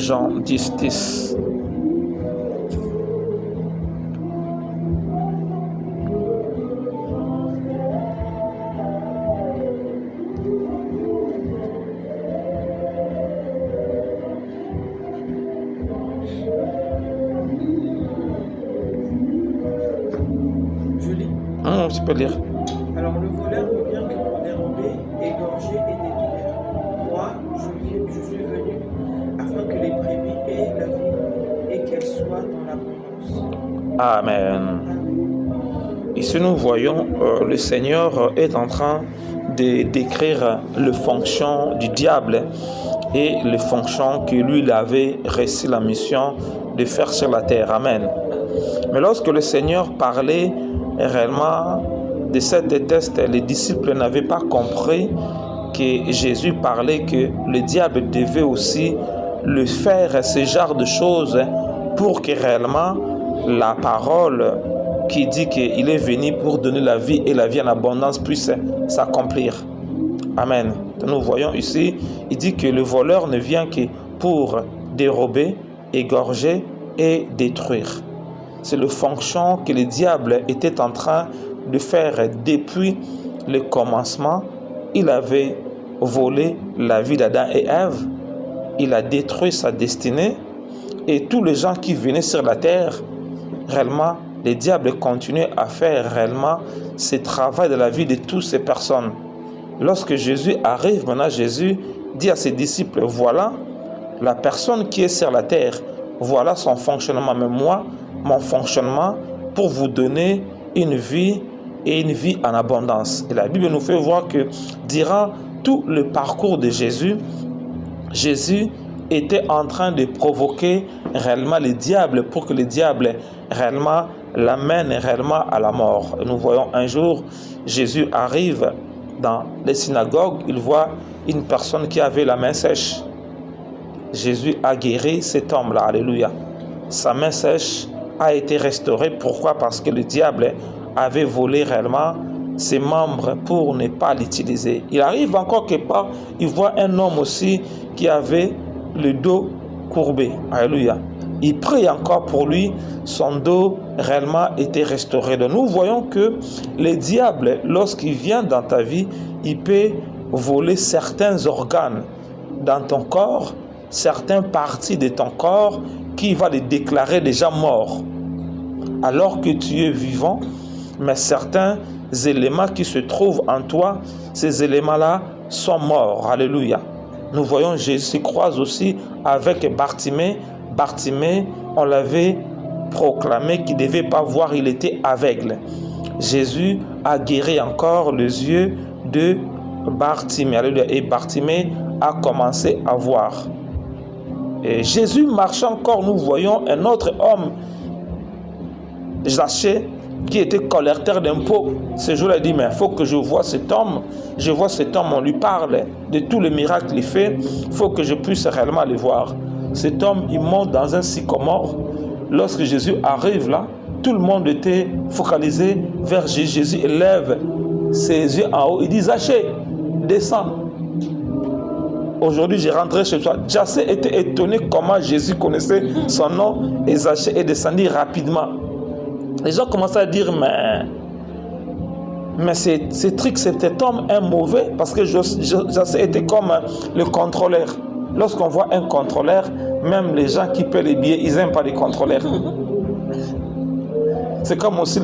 Jean 10, 10. Je lis. Tu peux lire. Alors le voleur ne vient que pour dérober, égorger et détruire. Moi, je suis venu afin que les brebis aient la vie et qu'elles soient dans l'abondance. Amen. Ici, nous voyons le Seigneur est en train de décrire les fonctions du diable et les fonctions que lui il avait reçu la mission de faire sur la terre. Amen. Mais lorsque le Seigneur parlait réellement de cette test, les disciples n'avaient pas compris que Jésus parlait que le diable devait aussi le faire ce genre de choses pour que réellement la parole qui dit qu'il est venu pour donner la vie et la vie en abondance puisse s'accomplir. Amen. Nous voyons ici, il dit que le voleur ne vient que pour dérober, égorger et détruire. C'est la fonction que le diable était en train de faire depuis le commencement. Il avait volé la vie d'Adam et Ève. Il a détruit sa destinée. Et tous les gens qui venaient sur la terre, réellement, le diable continuait à faire réellement ce travail de la vie de toutes ces personnes. Lorsque Jésus arrive, maintenant Jésus dit à ses disciples, voilà la personne qui est sur la terre, voilà son fonctionnement. Mais moi, mon fonctionnement pour vous donner une vie et une vie en abondance. Et la Bible nous fait voir que durant tout le parcours de Jésus, Jésus était en train de provoquer réellement le diable pour que le diable réellement l'amène réellement à la mort. Et nous voyons un jour, Jésus arrive dans les synagogues, il voit une personne qui avait la main sèche. Jésus a guéri cet homme-là, alléluia. Sa main sèche a été restaurée. Pourquoi? Parce que le diable avait volé réellement ses membres pour ne pas l'utiliser. Il arrive encore quelque part, il voit un homme aussi qui avait le dos courbé. Alléluia. Il prie encore pour lui, son dos réellement était restauré. Donc nous voyons que le diable, lorsqu'il vient dans ta vie, il peut voler certains organes dans ton corps, certaines parties de ton corps qui va les déclarer déjà morts. Alors que tu es vivant, mais certains éléments qui se trouvent en toi, ces éléments-là sont morts. Alléluia. Nous voyons Jésus se croise aussi avec Bartimée. Bartimée, on l'avait proclamé qu'il ne devait pas voir, il était aveugle. Jésus a guéri encore les yeux de Bartimée. Et Bartimée a commencé à voir. Et Jésus marche encore, nous voyons un autre homme, Zachée, qui était collecteur d'impôts. Ce jour-là, il dit, mais il faut que je voie cet homme. Je vois cet homme, on lui parle de tous les miracles qu'il fait. Il faut que je puisse réellement le voir. Cet homme, il monte dans un sycomore. Lorsque Jésus arrive là, tout le monde était focalisé vers Jésus. Jésus élève ses yeux en haut. Il dit, Zachée, descends. Aujourd'hui, j'ai rentré chez toi. Zachée était étonné comment Jésus connaissait son nom. Et Zachée est descendu rapidement. Les gens commençaient à dire, mais cet homme est mauvais, parce que Zachée était comme le contrôleur. Lorsqu'on voit un contrôleur, même les gens qui paient les billets, ils n'aiment pas les contrôleurs. C'est comme aussi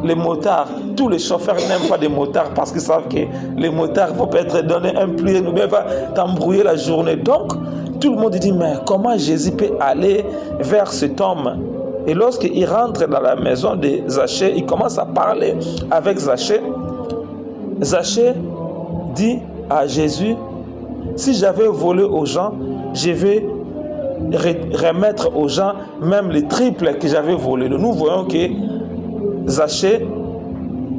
les motards. Tous les chauffeurs n'aiment pas des motards parce qu'ils savent que les motards vont peut-être donner un pli, nous va t'embrouiller la journée. Donc, tout le monde dit, mais comment Jésus peut aller vers cet homme? Et lorsqu'il rentre dans la maison de Zachée, il commence à parler avec Zachée. Zachée dit à Jésus, si j'avais volé aux gens, je vais remettre aux gens même les triples que j'avais volés. Nous voyons que Zachée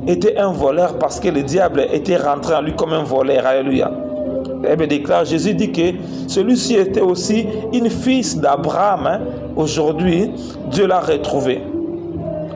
était un voleur parce que le diable était rentré en lui comme un voleur. Alléluia. Et bien déclare, Jésus dit que celui-ci était aussi une fils d'Abraham. Aujourd'hui, Dieu l'a retrouvé.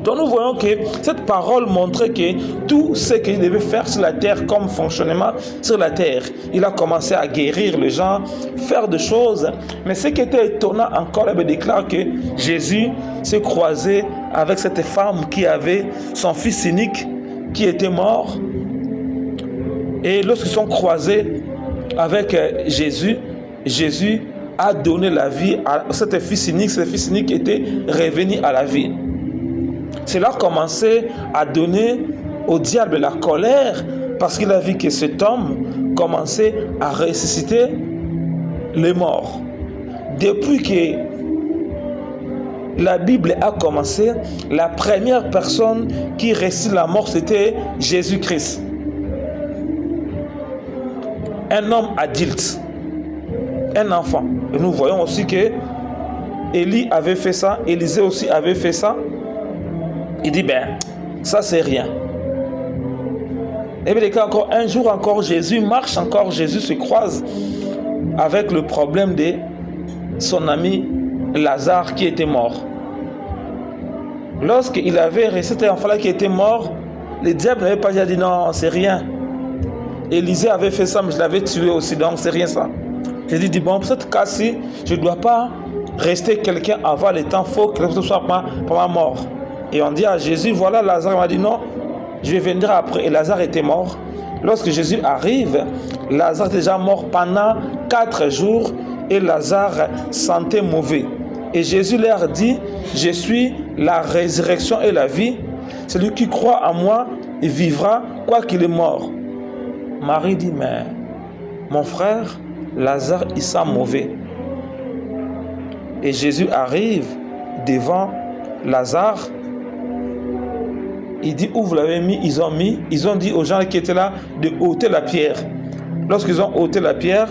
Donc nous voyons que cette parole montrait que tout ce qu'il devait faire sur la terre comme fonctionnement sur la terre, il a commencé à guérir les gens, faire des choses. Mais ce qui était étonnant encore, il déclare que Jésus s'est croisé avec cette femme qui avait son fils unique qui était mort. Et lorsqu'ils sont croisés avec Jésus, Jésus a donné la vie à cet fils unique. Ce fils unique était revenu à la vie. Cela a commencé à donner au diable la colère parce qu'il a vu que cet homme commençait à ressusciter les morts. Depuis que la Bible a commencé, la première personne qui ressuscite la mort, c'était Jésus-Christ. Un homme adulte, un enfant. Et nous voyons aussi que Élie avait fait ça, Élisée aussi avait fait ça. Il dit, ça c'est rien. Et bien encore, un jour encore, Jésus marche encore, Jésus se croise avec le problème de son ami Lazare qui était mort. Lorsqu'il avait ressuscité un enfant qui était mort, le diable n'avait pas dit non, c'est rien. Élisée avait fait ça, mais je l'avais tué aussi, donc c'est rien ça. Jésus dit, bon, pour cette cas-ci, je ne dois pas rester quelqu'un avant le temps, il faut que ce soit pas ma mort. Et on dit à Jésus, voilà, Lazare m'a dit non, je vais venir après. Et Lazare était mort. Lorsque Jésus arrive, Lazare était déjà mort pendant 4 jours et Lazare sentait mauvais. Et Jésus leur dit, je suis la résurrection et la vie. Celui qui croit en moi, il vivra quoi qu'il est mort. Marie dit, mais mon frère, Lazare, il sent mauvais. Et Jésus arrive devant Lazare. Il dit, où vous l'avez mis? Ils ont dit aux gens qui étaient là de ôter la pierre. Lorsqu'ils ont ôté la pierre,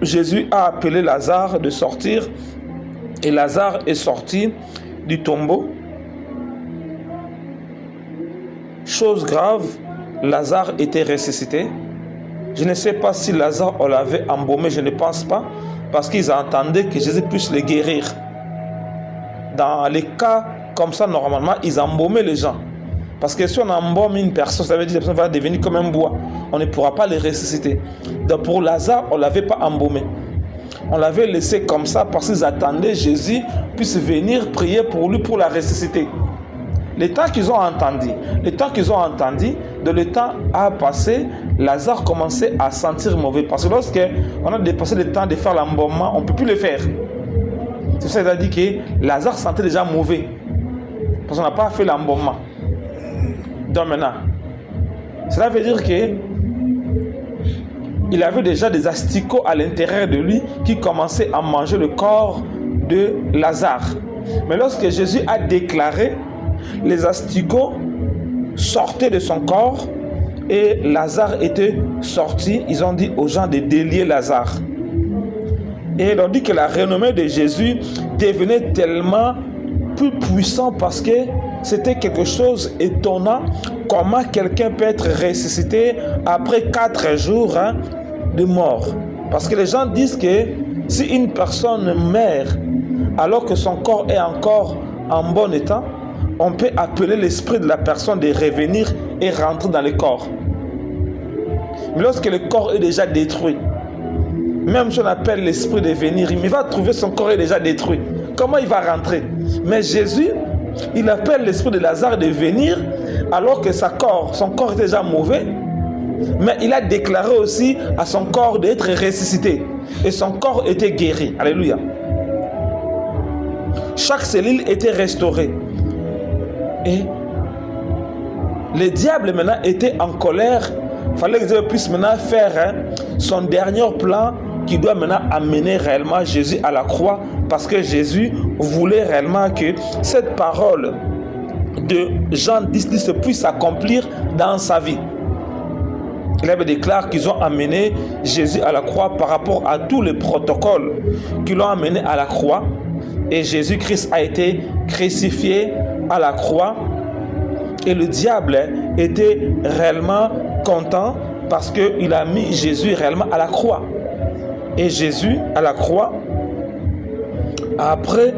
Jésus a appelé Lazare de sortir. Et Lazare est sorti du tombeau. Chose grave, Lazare était ressuscité. Je ne sais pas si Lazare on l'avait embaumé, je ne pense pas, parce qu'ils entendaient que Jésus puisse les guérir. Dans les cas comme ça, normalement, ils embaumaient les gens. Parce que si on embaume une personne, ça veut dire que la personne va devenir comme un bois. On ne pourra pas les ressusciter. Donc pour Lazare, on ne l'avait pas embaumé. On l'avait laissé comme ça parce qu'ils attendaient Jésus puisse venir prier pour lui pour la ressusciter. Le temps qu'ils ont entendu, de le temps a passé, Lazare commençait à sentir mauvais. Parce que lorsqu'on a dépassé le temps de faire l'embaumement, on ne peut plus le faire. C'est pour ça qu'il a dit que Lazare sentait déjà mauvais. Parce qu'on n'a pas fait l'embaumement. Donc maintenant, cela veut dire que il avait déjà des asticots à l'intérieur de lui qui commençaient à manger le corps de Lazare. Mais lorsque Jésus a déclaré, les asticots sortaient de son corps et Lazare était sorti. Ils ont dit aux gens de délier Lazare. Et ils ont dit que la renommée de Jésus devenait tellement plus puissant parce que c'était quelque chose d'étonnant. Comment quelqu'un peut être ressuscité après 4 jours de mort? Parce que les gens disent que si une personne meurt alors que son corps est encore en bon état, on peut appeler l'esprit de la personne de revenir et rentrer dans le corps. Mais lorsque le corps est déjà détruit, même si on appelle l'esprit de venir, il va trouver son corps est déjà détruit. Comment il va rentrer? Mais Jésus, il appelle l'esprit de Lazare de venir alors que son corps est déjà mauvais. Mais il a déclaré aussi à son corps d'être ressuscité. Et son corps était guéri. Alléluia. Chaque cellule était restaurée. Et le diable maintenant était en colère. Il fallait que Dieu puisse maintenant faire son dernier plan qui doit maintenant amener réellement Jésus à la croix. Parce que Jésus voulait réellement que cette parole de Jean 10 puisse s'accomplir dans sa vie. Il avait déclaré qu'ils ont amené Jésus à la croix par rapport à tous les protocoles qui l'ont amené à la croix. Et Jésus-Christ a été crucifié à la croix. Et le diable était réellement content parce qu'il a mis Jésus réellement à la croix. Et Jésus à la croix, après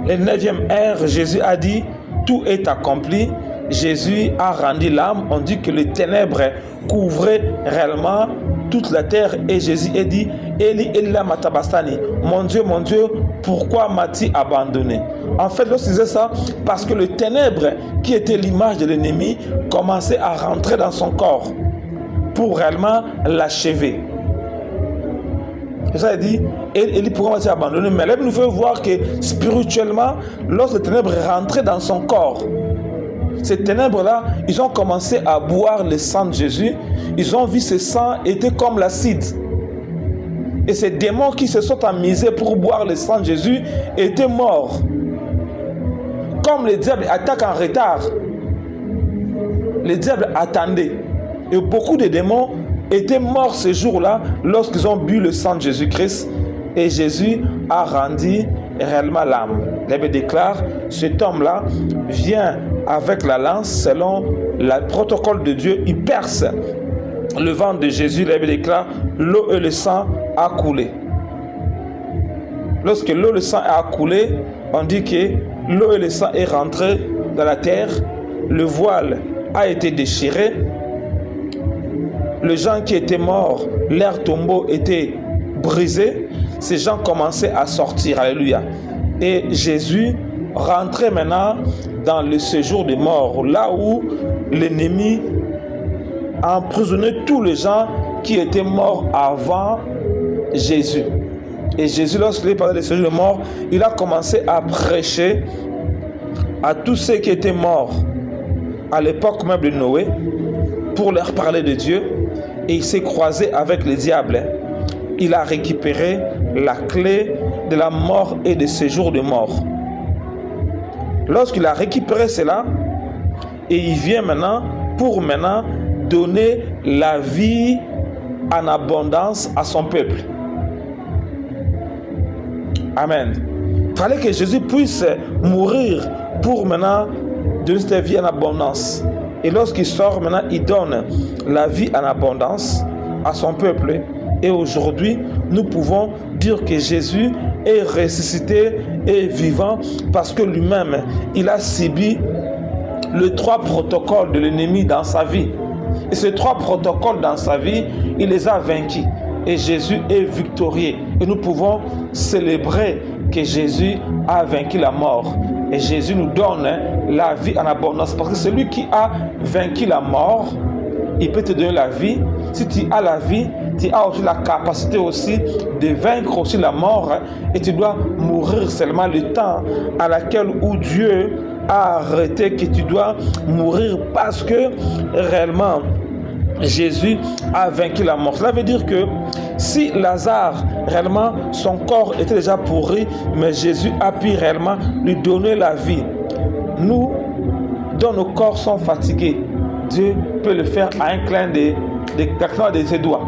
le 9e heure, Jésus a dit, tout est accompli, Jésus a rendu l'âme. On dit que les ténèbres couvraient réellement toute la terre et Jésus a dit Eli, Eli lama sabachthani, mon Dieu, pourquoi m'as-tu abandonné? En fait, lorsqu'il disait ça, parce que le ténèbre, qui était l'image de l'ennemi, commençait à rentrer dans son corps pour réellement l'achever. Et ça, il dit Eli, pourquoi m'as-tu abandonné? Mais là, il nous fait voir que spirituellement, lorsque le ténèbre rentrait dans son corps, ces ténèbres-là, ils ont commencé à boire le sang de Jésus. Ils ont vu ce sang était comme l'acide. Et ces démons qui se sont amusés pour boire le sang de Jésus étaient morts. Comme le diable attaque en retard, le diable attendait. Et beaucoup de démons étaient morts ce jour-là lorsqu'ils ont bu le sang de Jésus-Christ. Et Jésus a rendu réellement l'âme. La Bible déclare, cet homme-là vient avec la lance selon le protocole de Dieu. Il perce le ventre de Jésus. La Bible déclare, l'eau et le sang a coulé. Lorsque l'eau et le sang a coulé, on dit que l'eau et le sang est rentré dans la terre. Le voile a été déchiré. Les gens qui étaient morts, leur tombeau était brisé. Ces gens commençaient à sortir. Alléluia. Et Jésus rentrait maintenant dans le séjour des morts, là où l'ennemi emprisonnait tous les gens qui étaient morts avant Jésus. Et Jésus, lorsqu'il est parlé de séjour des morts, il a commencé à prêcher à tous ceux qui étaient morts à l'époque même de Noé pour leur parler de Dieu. Et il s'est croisé avec le diable. Il a récupéré la clé de la mort et des séjours de mort. Lorsqu'il a récupéré cela, et il vient maintenant pour donner la vie en abondance à son peuple. Amen. Il fallait que Jésus puisse mourir pour donner cette vie en abondance. Et lorsqu'il sort il donne la vie en abondance à son peuple. Et aujourd'hui, nous pouvons dire que Jésus est ressuscité et vivant parce que lui-même, il a subi les 3 protocoles de l'ennemi dans sa vie. Et ces 3 protocoles dans sa vie, il les a vaincus. Et Jésus est victorieux. Et nous pouvons célébrer que Jésus a vaincu la mort. Et Jésus nous donne la vie en abondance. Parce que celui qui a vaincu la mort, il peut te donner la vie. Si tu as la vie, tu as aussi la capacité aussi de vaincre aussi la mort. Et tu dois mourir seulement le temps à laquelle où Dieu a arrêté que tu dois mourir parce que réellement Jésus a vaincu la mort. Cela veut dire que si Lazare, réellement, son corps était déjà pourri, mais Jésus a pu réellement lui donner la vie. Nous, dont nos corps sont fatigués, Dieu peut le faire à un clin de ses doigts.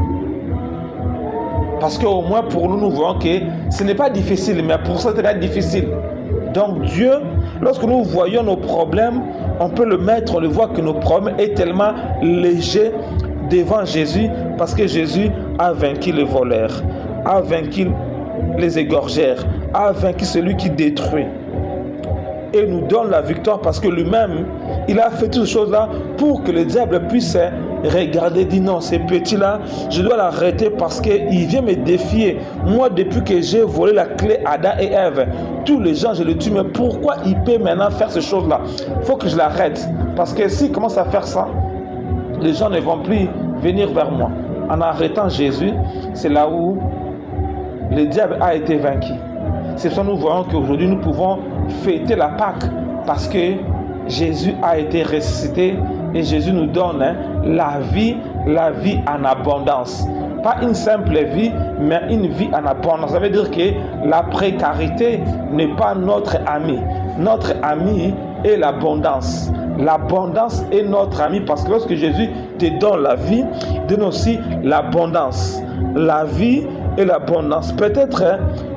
Parce qu'au moins pour nous, nous voyons que ce n'est pas difficile, mais pour ça, c'est difficile. Donc Dieu, lorsque nous voyons nos problèmes, on peut le mettre, on le voit que nos problèmes est tellement légers devant Jésus, parce que Jésus a vaincu les voleurs, a vaincu les égorgeurs, a vaincu celui qui détruit. Et nous donne la victoire parce que lui-même, il a fait toutes ces choses-là pour que le diable puisse regarder, dire non, ces petits-là, je dois l'arrêter parce qu'il vient me défier. Moi, depuis que j'ai volé la clé à Adam et Ève, tous les gens, je les tue. Mais pourquoi il peut maintenant faire ces choses-là? Il faut que je l'arrête. Parce que s'il commence à faire ça, les gens ne vont plus venir vers moi. En arrêtant Jésus, c'est là où le diable a été vaincu. C'est ça que nous voyons qu'aujourd'hui, nous pouvons fêter la Pâque parce que Jésus a été ressuscité et Jésus nous donne la vie en abondance. Pas une simple vie, mais une vie en abondance. Ça veut dire que la précarité n'est pas notre ami. Notre ami est l'abondance. L'abondance est notre ami parce que lorsque Jésus te donne la vie, il donne aussi l'abondance. La vie et l'abondance. Peut-être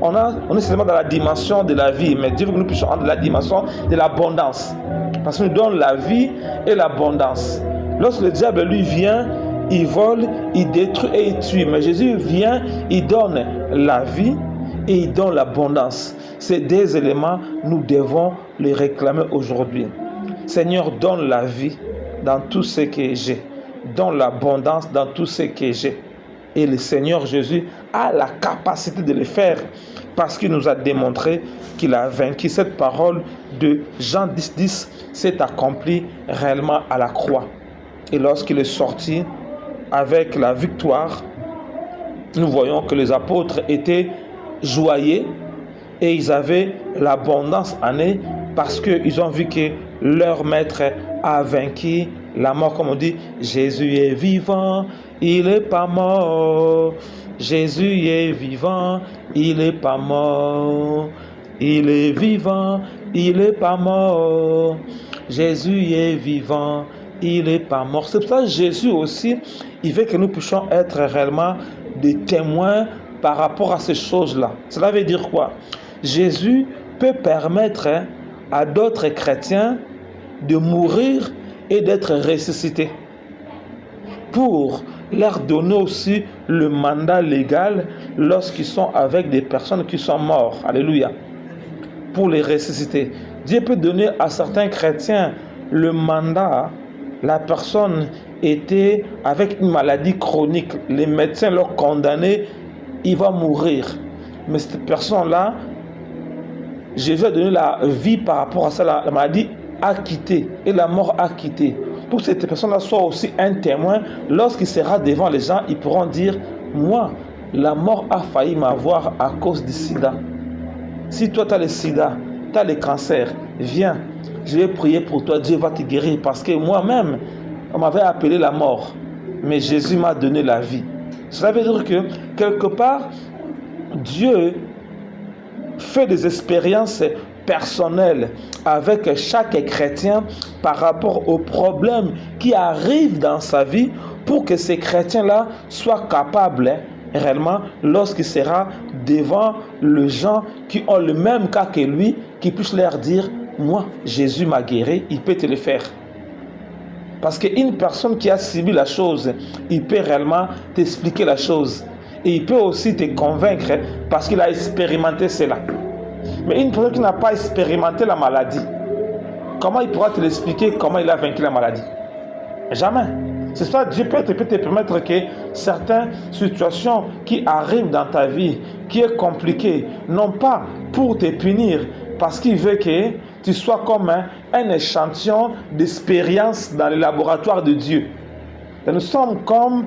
on est seulement dans la dimension de la vie, mais Dieu veut que nous puissions entrer dans la dimension de l'abondance. Parce qu'il nous donne la vie et l'abondance. Lorsque le diable lui vient, il vole, il détruit et il tue. Mais Jésus vient, il donne la vie et il donne l'abondance. Ces deux éléments, nous devons les réclamer aujourd'hui. Seigneur, donne la vie dans tout ce que j'ai. Donne l'abondance dans tout ce que j'ai. Et le Seigneur Jésus a la capacité de le faire parce qu'il nous a démontré qu'il a vaincu. Cette parole de Jean 10:10 s'est accomplie réellement à la croix. Et lorsqu'il est sorti avec la victoire, nous voyons que les apôtres étaient joyeux et ils avaient l'abondance en eux parce qu'ils ont vu que leur maître a vaincu la mort. Comme on dit, Jésus est vivant, il n'est pas mort. Jésus est vivant, il n'est pas mort. Il est vivant, il n'est pas mort. Jésus est vivant, il n'est pas mort. C'est pour ça que Jésus aussi, il veut que nous puissions être réellement des témoins par rapport à ces choses-là. Cela veut dire quoi? Jésus peut permettre à d'autres chrétiens de mourir et d'être ressuscités pour leur donner aussi le mandat légal lorsqu'ils sont avec des personnes qui sont mortes. Alléluia. Pour les ressusciter. Dieu peut donner à certains chrétiens le mandat. La personne était avec une maladie chronique. Les médecins l'ont condamné, il va mourir. Mais cette personne-là, Jésus a donné la vie par rapport à ça. La maladie a quitté et la mort a quitté. Pour que cette personne-là soit aussi un témoin, lorsqu'il sera devant les gens, ils pourront dire, moi, la mort a failli m'avoir à cause du sida. Si toi, tu as le sida, tu as le cancer, viens, je vais prier pour toi, Dieu va te guérir. Parce que moi-même, on m'avait appelé la mort, mais Jésus m'a donné la vie. Cela veut dire que, quelque part, Dieu fait des expériences personnelles avec chaque chrétien par rapport aux problèmes qui arrivent dans sa vie pour que ces chrétiens-là soient capables réellement, lorsqu'il sera devant les gens qui ont le même cas que lui, qui puissent leur dire, moi, Jésus m'a guéri, il peut te le faire. Parce qu'une personne qui a subi la chose, il peut réellement t'expliquer la chose. Et il peut aussi te convaincre parce qu'il a expérimenté cela. Mais une personne qui n'a pas expérimenté la maladie, comment il pourra te l'expliquer comment il a vaincu la maladie? Jamais. C'est ça, Dieu peut te permettre que certaines situations qui arrivent dans ta vie, qui est compliquée, non pas pour te punir, parce qu'il veut que tu sois comme un échantillon d'expérience dans le laboratoire de Dieu. Et nous sommes comme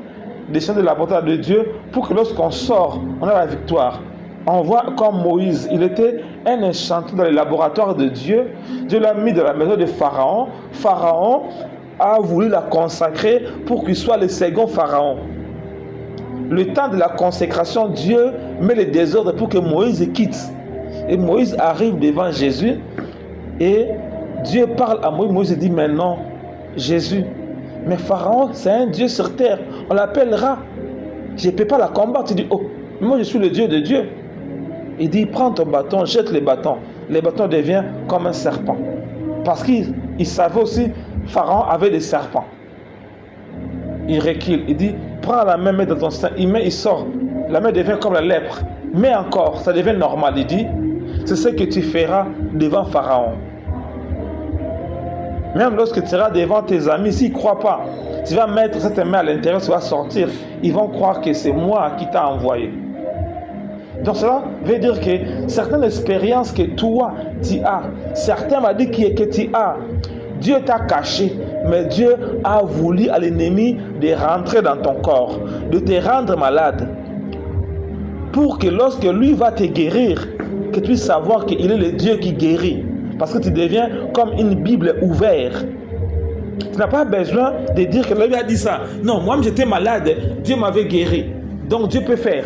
des échantillons de laboratoire de Dieu pour que lorsqu'on sort, on a la victoire. On voit comme Moïse, il était un échantillon dans le laboratoire de Dieu. Dieu l'a mis dans la maison de Pharaon. Pharaon a voulu la consacrer pour qu'il soit le second Pharaon. Le temps de la consécration, Dieu met le désordre pour que Moïse quitte. Et Moïse arrive devant Jésus et Dieu parle à Moïse. Moïse dit, mais non, Jésus, mais Pharaon, c'est un Dieu sur terre. On l'appellera. Je ne peux pas la combattre. Il dit, oh, moi je suis le Dieu de Dieu. Il dit, prends ton bâton, jette les bâtons. Le bâton devient comme un serpent. Parce qu'il savait aussi, Pharaon avait des serpents. Il recule, il dit, prends la main, mets dans ton sein. Il met, il sort. La main devient comme la lèpre. Mais encore, ça devient normal. Il dit, c'est ce que tu feras devant Pharaon. Même lorsque tu seras devant tes amis, s'ils ne croient pas, tu vas mettre cette main à l'intérieur, tu vas sortir. Ils vont croire que c'est moi qui t'ai envoyé. Donc cela veut dire que certaines expériences que toi, tu as, certains m'ont dit que tu as, Dieu t'a caché, mais Dieu a voulu à l'ennemi de rentrer dans ton corps, de te rendre malade, pour que lorsque lui va te guérir, que tu puisses savoir qu'il est le Dieu qui guérit. Parce que tu deviens comme une Bible ouverte. Tu n'as pas besoin de dire que lui a dit ça. Non, moi j'étais malade, Dieu m'avait guéri. Donc Dieu peut faire.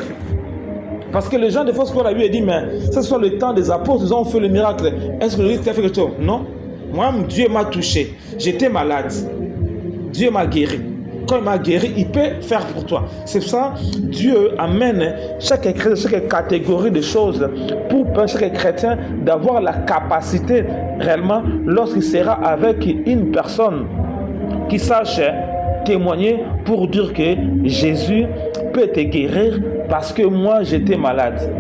Parce que les gens de fausse foi lui ont dit, mais ce sont le temps des apôtres, ils ont fait le miracle. Est-ce que Jésus a fait quelque chose? Non. Moi, Dieu m'a touché. J'étais malade. Dieu m'a guéri. Quand il m'a guéri, il peut faire pour toi. C'est ça, Dieu amène chaque catégorie de choses pour chaque chrétien d'avoir la capacité réellement, lorsqu'il sera avec une personne qui sache témoigner pour dire que Jésus peut te guérir parce que moi j'étais malade.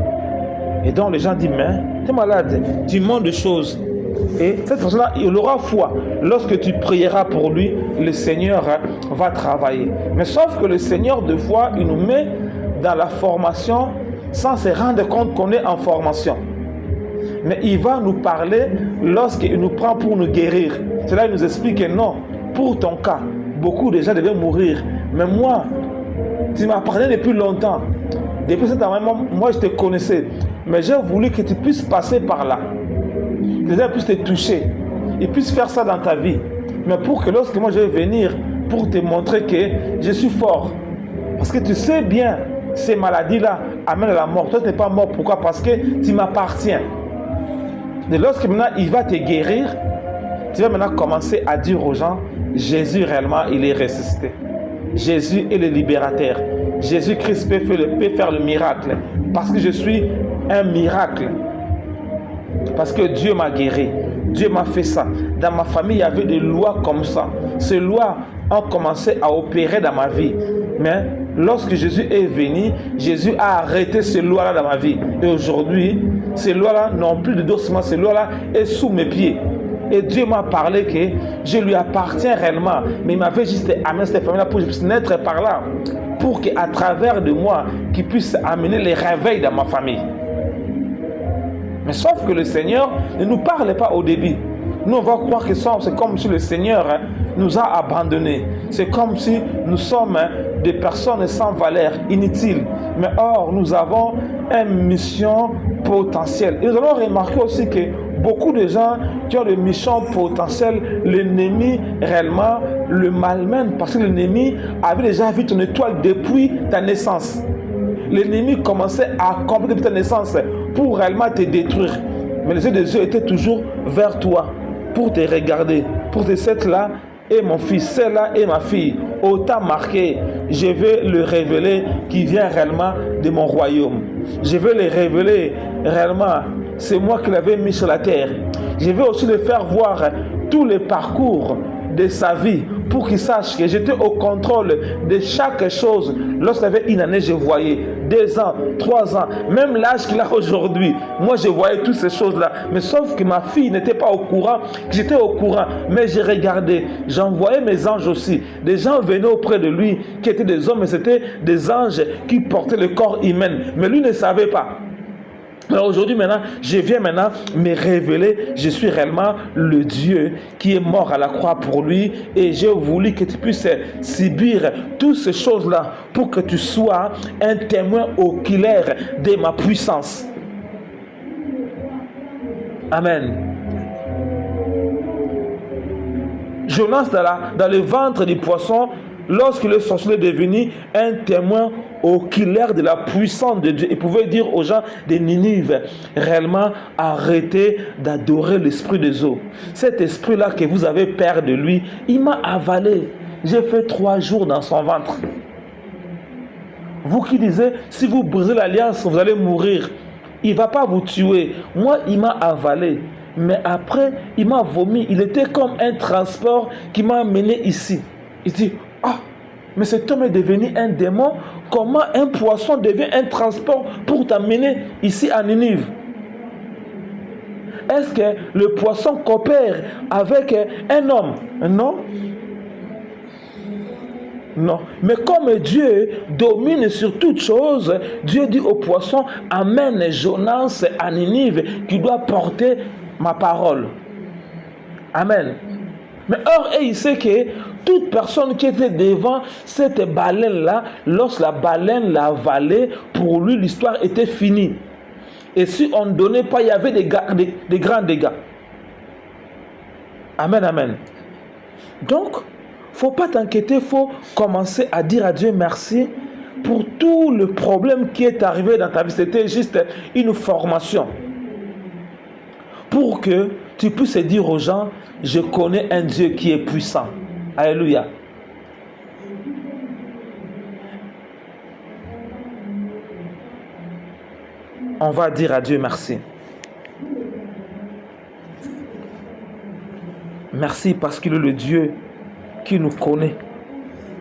Et donc les gens disent, mais tu es malade, tu manques de choses. Et cette personne-là, il aura foi. Lorsque tu prieras pour lui, le Seigneur va travailler. Mais sauf que le Seigneur, de fois, il nous met dans la formation sans se rendre compte qu'on est en formation. Mais il va nous parler lorsqu'il nous prend pour nous guérir. C'est là qu'il nous explique que non, pour ton cas, beaucoup de gens devaient mourir. Mais moi, tu m'as parlé depuis longtemps. Depuis ce moment, moi je te connaissais. Mais j'ai voulu que tu puisses passer par là. Que les gens puissent te toucher. Ils puissent faire ça dans ta vie. Mais pour que lorsque moi je vais venir, pour te montrer que je suis fort. Parce que tu sais bien, ces maladies-là amènent à la mort. Toi, tu n'es pas mort. Pourquoi? Parce que tu m'appartiens. Et lorsque maintenant il va te guérir, tu vas maintenant commencer à dire aux gens, Jésus réellement, il est ressuscité. Jésus est le libérateur. Jésus-Christ peut faire le miracle. Parce que je suis un miracle. Parce que Dieu m'a guéri. Dieu m'a fait ça. Dans ma famille, il y avait des lois comme ça. Ces lois ont commencé à opérer dans ma vie. Mais lorsque Jésus est venu, Jésus a arrêté ces lois-là dans ma vie. Et aujourd'hui, ces lois-là n'ont plus de dossement. Ces lois-là sont sous mes pieds. Et Dieu m'a parlé que je lui appartiens réellement. Mais il m'avait juste amené cette famille-là pour que je puisse naître par là. Pour qu'à travers de moi, qu'il puisse amener les réveils dans ma famille. Mais sauf que le Seigneur ne nous parle pas au début. Nous, on va croire que c'est comme si le Seigneur nous a abandonnés. C'est comme si nous sommes des personnes sans valeur, inutiles. Mais or, nous avons une mission potentielle. Et nous allons remarquer aussi que beaucoup de gens qui ont des missions potentielles, l'ennemi réellement le malmène parce que l'ennemi avait déjà vu ton étoile depuis ta naissance. L'ennemi commençait à accomplir depuis ta naissance pour réellement te détruire. Mais les yeux de Dieu étaient toujours vers toi pour te regarder, pour te dire, cette-là est mon fils, celle-là est ma fille. Autant marqué, je vais le révéler qui vient réellement de mon royaume. Je vais le révéler réellement. C'est moi qui l'avais mis sur la terre. Je vais aussi le faire voir tous les parcours de sa vie pour qu'il sache que j'étais au contrôle de chaque chose. Lorsqu'il avait une année, je voyais 2 ans, 3 ans, même l'âge qu'il a aujourd'hui. Moi, je voyais toutes ces choses-là. Mais sauf que ma fille n'était pas au courant, j'étais au courant. Mais j'ai regardé, j'envoyais mes anges aussi. Des gens venaient auprès de lui qui étaient des hommes, mais c'était des anges qui portaient le corps humain. Mais lui ne savait pas. Alors aujourd'hui maintenant, je viens maintenant me révéler, je suis réellement le Dieu qui est mort à la croix pour lui et j'ai voulu que tu puisses subir toutes ces choses-là pour que tu sois un témoin oculaire de ma puissance. Amen. Jonas dans le ventre du poisson, lorsque le sorcier est devenu un témoin oculaire de la puissance de Dieu, il pouvait dire aux gens de Ninive, réellement arrêtez d'adorer l'esprit des eaux. Cet esprit-là que vous avez peur de lui, il m'a avalé. J'ai fait 3 jours dans son ventre. Vous qui disiez, si vous brisez l'alliance, vous allez mourir. Il ne va pas vous tuer. Moi, il m'a avalé. Mais après, il m'a vomi. Il était comme un transport qui m'a amené ici. Il dit, ah, mais cet homme est devenu un démon. Comment un poisson devient un transport pour t'amener ici à Ninive? Est-ce que le poisson coopère avec un homme? Non. Non. Mais comme Dieu domine sur toutes choses, Dieu dit au poisson, amène Jonas à Ninive qui doit porter ma parole. Amen. Mais or, il sait que toute personne qui était devant cette baleine-là, lorsque la baleine l'a avalée, pour lui, l'histoire était finie. Et si on ne donnait pas, il y avait des grands dégâts. Amen, amen. Donc, il ne faut pas t'inquiéter, il faut commencer à dire à Dieu merci pour tout le problème qui est arrivé dans ta vie. C'était juste une formation. Pour que tu puisses dire aux gens, je connais un Dieu qui est puissant. Alléluia. On va dire à Dieu merci. Merci parce qu'il est le Dieu qui nous connaît.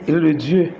Il est le Dieu